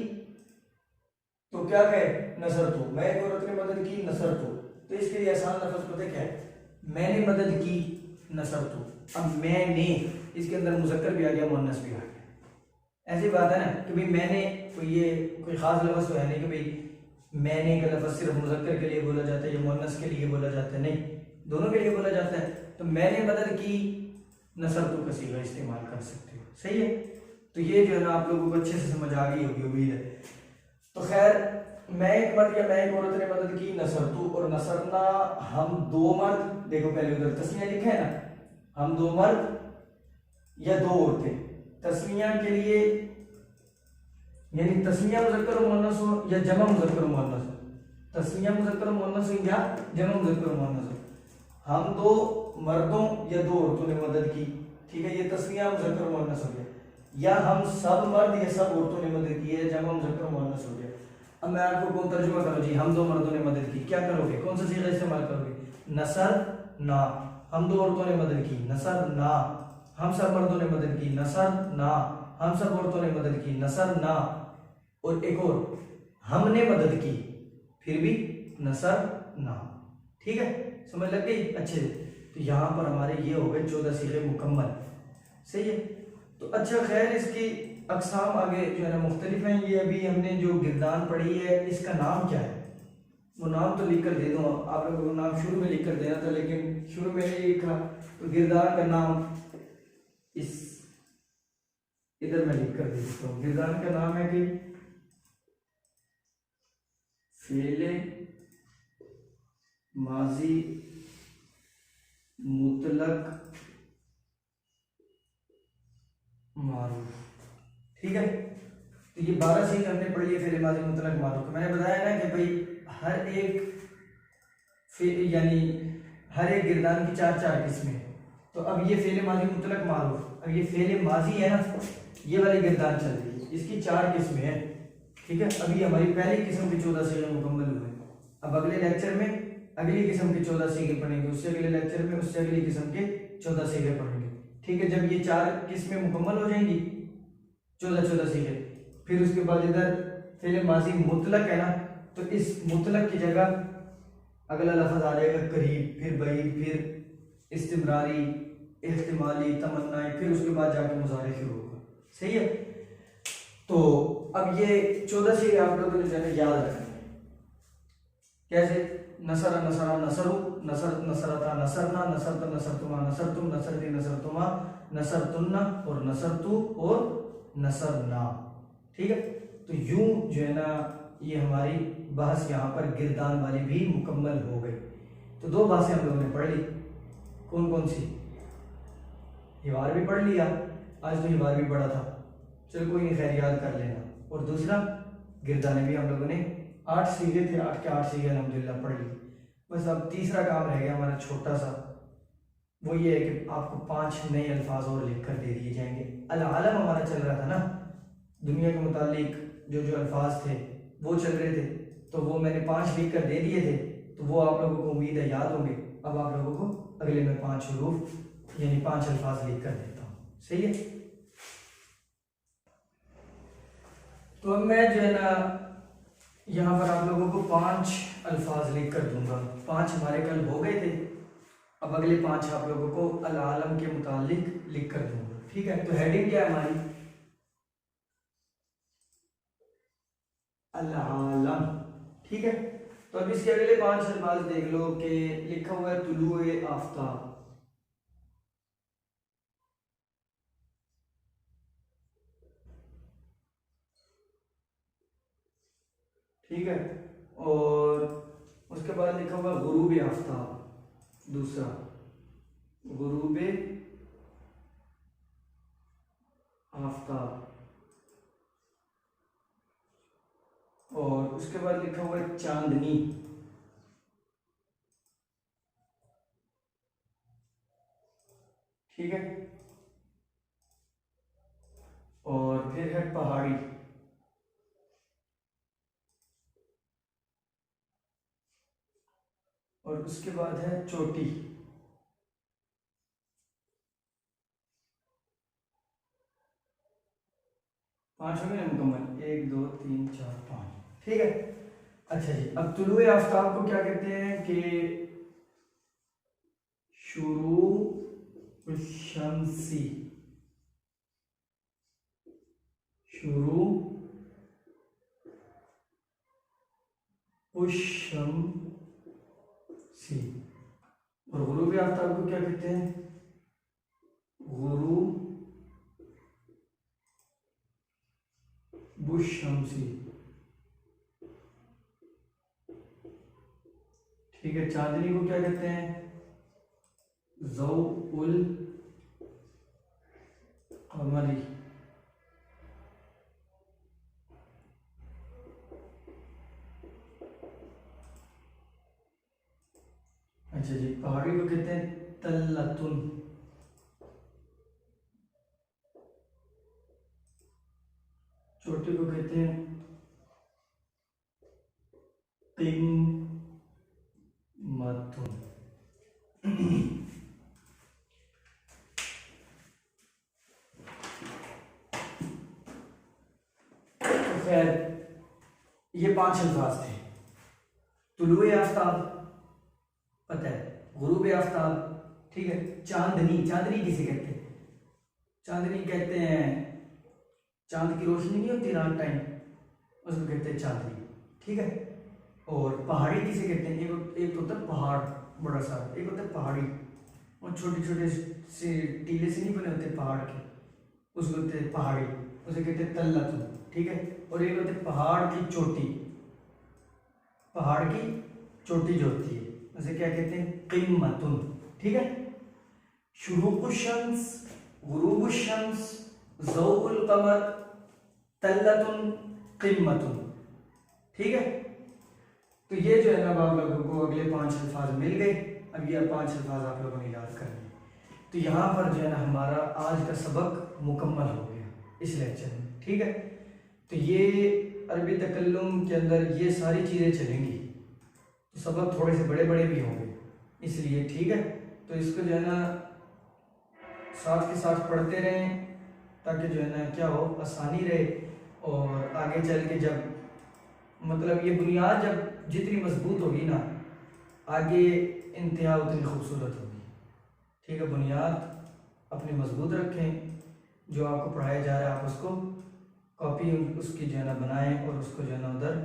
[SPEAKER 1] तो क्या कहे, नसरतु, मैं एक औरत ने मदद की नसरतु। तो इसके लिए आसान लफ्ज पता क्या है, मैंने मदद की नसरतु। अब मैंने, इसके अंदर मुज़क्कर भी आ गया, मुअन्नस भी आ गया। ऐसी बात है ना कि भाई मैंने कोई खास लफ्ज तो है नहीं कि भाई मैंने का लफ्ज सिर्फ मुज़क्कर के लिए बोला जाता है या मुअन्नस के लिए बोला जाता है, नहीं, दोनों के लिए बोला जाता है। तो मैंने मदद की नसरतु का सीगा इस्तेमाल कर सकते हो। सही है, तो ये जो है ना आप लोगों को अच्छे से समझ आ गई होगी, उम्मीद है। तो खैर, मैं एक मर्द या मैं एक औरत ने मदद की नसरतु और नसरना, हम 2 मर्द, देखो पहले उधर तस्निया लिखा है ना, हम 2 मर्द या 2 औरतें। तस्निया के लिए यानी तस्निया मुज़क्कर और मुअन्नस हो या जमा मुज़क्कर और मुअन्नस हो, तस्निया मुज़क्कर और मुअन्नस हो या जमा मुज़क्कर और मुअन्नस हो, हम 2 मर्दों या 2 औरतों ने मदद की। ठीक है, ये तस्निया मुज़क्कर और मुअन्नस हो गया। या हम सब मर्द या सब औरतों ने मदद की है, जमा मुज़क्कर और मुअन्नस हो गया। अब मैं आपको कौन तर्जुमा करो जी, हम 2 मर्दों ने मदद की, क्या करोगे, कौन सा सीगा इस्तेमाल करोगे, नसर ना। हम 2 औरतों ने मदद की, नसर ना। हम सब मर्दों ने मदद की, नसर ना। हम सब औरतों ने मदद की, नसर ना। और एक और, हमने मदद की, फिर भी नसर ना। ठीक है, समझ लग गई अच्छे से। तो यहाँ पर हमारे ये हो गए 14 सीगे मुकम्मल। सही है, तो अच्छा खैर, इसकी अक़साम आगे जो है ना मुख्तलिफ हैं। ये अभी हमने जो गिरदान पढ़ी है, इसका नाम क्या है, वो नाम तो लिख कर दे दूँ आप लोगों को, नाम शुरू में लिख कर देना था, लेकिन शुरू में नहीं लिखा। तो गिरदान का नाम इस इधर मैं लिख कर दे देता हूँ। गिरदान का नाम है कि फ़ेले माजी मुतलक मारूफ। ठीक है, तो ये 12 सीख हमने पढ़ी है फ़ेले माजी मुतलक मारूफ। मैंने बताया ना कि भाई हर एक यानी हर एक गिरदान की 4 किस्में। तो अब ये फ़ेले माजी मुतलक मारूफ, अब ये फ़ेले माजी है ना, ये वाली गिरदान चल रही है, इसकी 4 किस्में हैं। ठीक है, अभी हमारी पहली किस्म की 14 सीगे मुकम्मल हुए। अब अगले लेक्चर में अगली किस्म के 14 सीगे पढ़ेंगे, उससे अगले लेक्चर में उससे अगली किस्म के 14 सीगे पढ़ेंगे। ठीक है, जब ये 4 किस्में मुकम्मल हो जाएंगी, 14 सीगे, फिर उसके बाद इधर फ़ेले माजी मुतलक है ना, तो इस मुतलक की जगह अगला लफ्ज़ आ जाएगा करीब, फिर बईद, फिर इस्तिमरारी, इख्तिमाली, तमन्नाई, फिर उसके बाद जाके मुज़ारे शुरू होगा। सही है, तो अब ये 14 सीगे आप लोगों ने जो है याद रखना है। कैसे, नसरा नसरा नसरु, नसर नसरता नसरना, नसरत नसरतुमा नसरतुम, नसरती नसरतुमा नसरतुन्ना, और नसरतु और नसरना। ठीक है, तो यूं जो है ना ये हमारी बहस यहाँ पर गिरदान वाली भी मुकम्मल हो गई। तो 2 बातें हम लोगों ने पढ़ ली, कौन कौन सी, हिवार भी पढ़ लिया, आज तो हिवार भी पढ़ा था, चलो कोई नहीं, खैर याद कर लेना। और दूसरा गिरदाने भी हम लोगों ने 8 सीगे थे, 8 के 8 सीगे अल्हम्दुलिल्लाह पढ़ ली। बस अब तीसरा काम रह गया हमारा छोटा सा, वो ये है कि आपको 5 नए अल्फाज और लिख कर दे दिए जाएंगे। अल-आलम हमारा चल रहा था ना, दुनिया के मुतालिक जो जो अल्फाज थे वो चल रहे थे, तो वो मैंने 5 लिख कर दे दिए थे, तो वो आप लोगों को उम्मीद है याद होंगे। अब आप लोगों को अगले में 5 हुरूफ यानी 5 अल्फाज लिख कर देता हूँ। सही है, तो अब मैं जो है ना यहाँ पर आप लोगों को 5 अल्फाज लिख कर दूंगा। 5 हमारे कल हो गए थे, अब अगले 5 आप लोगों को अल आलम के मुतालिक लिख कर दूंगा, ठीक है। तो हेडिंग क्या है हमारी, अल आलम, ठीक है। तो अब इसके अगले 5 अल्फाज देख लो कि लिखा हुआ है तुलुए आफ्ताब, ठीक है। और उसके बाद लिखा हुआ गुरूब आफ्ताब, दूसरा गुरूब आफ्ताब। और उसके बाद लिखा हुआ है चांदनी, ठीक है। और फिर है पहाड़ी, और उसके बाद है चोटी, पांच हो गए मुकम्मल, 1 2 3 4 5, ठीक है। अच्छा जी, अब तुलुए आफ्ताब को क्या कहते हैं कि शुरू शम्सी, शुरू शम्सी। और गुरूब आफ्ताब को क्या कहते हैं, गुरूब शम्सी, ठीक है। चांदनी को क्या कहते हैं, ज़ौउल कमरी, अच्छा जी। पहाड़ी को कहते हैं तल्लतुन, चोटी को कहते हैं क़िम्मतुन। खैर ये 5 अल्फाज थे। तुलुए आफ्ताब पता है, गुरूब आफ्ताब, ठीक है। चांदनी, चांदनी किसे कहते हैं, चांदनी कहते हैं चांद की रोशनी नहीं होती रात टाइम, उसको कहते हैं चांदनी, ठीक है। और पहाड़ी किसे कहते हैं, एक होता है पहाड़ बड़ा सा, एक होता है पहाड़ी, और छोटे छोटे से टीले से नहीं बने होते पहाड़ के, उसको कहते हैं पहाड़ी, उसे कहते हैं तल्लतुन, ठीक है। और एक होते हैं पहाड़ की चोटी, पहाड़ की चोटी जो होती है उसे क्या कहते हैं, क़िम्मतुन, ठीक है। शुरूक़ शम्स, गुरूब शम्स, ज़ौउल कमर, तल्लतुन, क़िम्मतुन, ठीक है। तो ये जो है ना आप लोगों को अगले 5 अल्फाज मिल गए। अब ये 5 अल्फाज आप लोगों ने याद करने। तो यहाँ पर जो है ना हमारा आज का सबक मुकम्मल हो गया इस लेक्चर में, ठीक है। तो ये अरबी तकल्लुम के अंदर ये सारी चीज़ें चलेंगी, तो सबक थोड़े से बड़े बड़े भी होंगे इसलिए, ठीक है। तो इसको जो है ना साथ के साथ पढ़ते रहें ताकि जो है ना क्या हो, आसानी रहे। और आगे चल के जब मतलब ये बुनियाद जब जितनी मजबूत होगी ना, आगे इंतहा उतनी खूबसूरत होगी, ठीक है। बुनियाद अपनी मजबूत रखें, जो आपको पढ़ाया जा रहा है आप उसको कॉपी उसकी जो है ना बनाएं और उसको जो है ना उधर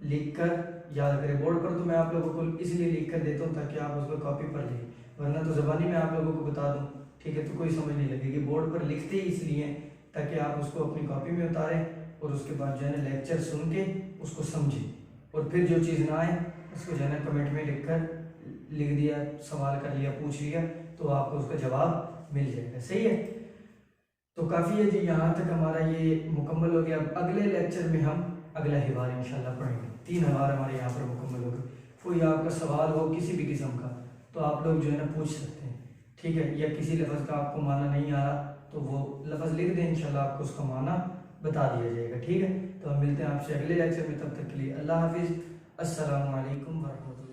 [SPEAKER 1] लिख कर याद करें। बोर्ड पर तो मैं आप लोगों को इसलिए लिख कर देता हूँ ताकि आप उसको कॉपी पर लिखें, वरना तो ज़बानी में आप लोगों को बता दूँ, ठीक है, तो कोई समझ नहीं लगेगी। बोर्ड पर लिखते ही इसलिए ताकि आप उसको अपनी कॉपी में उतारें और उसके बाद जो है ना लेक्चर सुन के उसको समझें, और फिर जो चीज़ ना आए उसको जो है ना कमेंट में लिख दिया, सवाल कर लिया, पूछ लिया, तो आपको उसका जवाब मिल जाएगा, सही है। तो काफ़ी है जी, यहाँ तक हमारा ये मुकम्मल हो गया। अब अगले लेक्चर में हम अगला हिवार इंशाल्लाह पढ़ेंगे। 3 हिवार हमारे यहाँ पर मुकम्मल हो गए। कोई आपका सवाल हो किसी भी किस्म का तो आप लोग जो है ना पूछ सकते हैं, ठीक है। या किसी लफ्ज़ का आपको माना नहीं आ रहा तो वो लफ्ज़ लिख दें, इंशाल्लाह आपको उसका माना बता दिया जाएगा, ठीक है। तो हम मिलते हैं आपसे अगले लेक्चर में, तब तक के लिए अल्लाह हाफिज़, अस्सलामु अलैकुम वरहमतुल्लाह।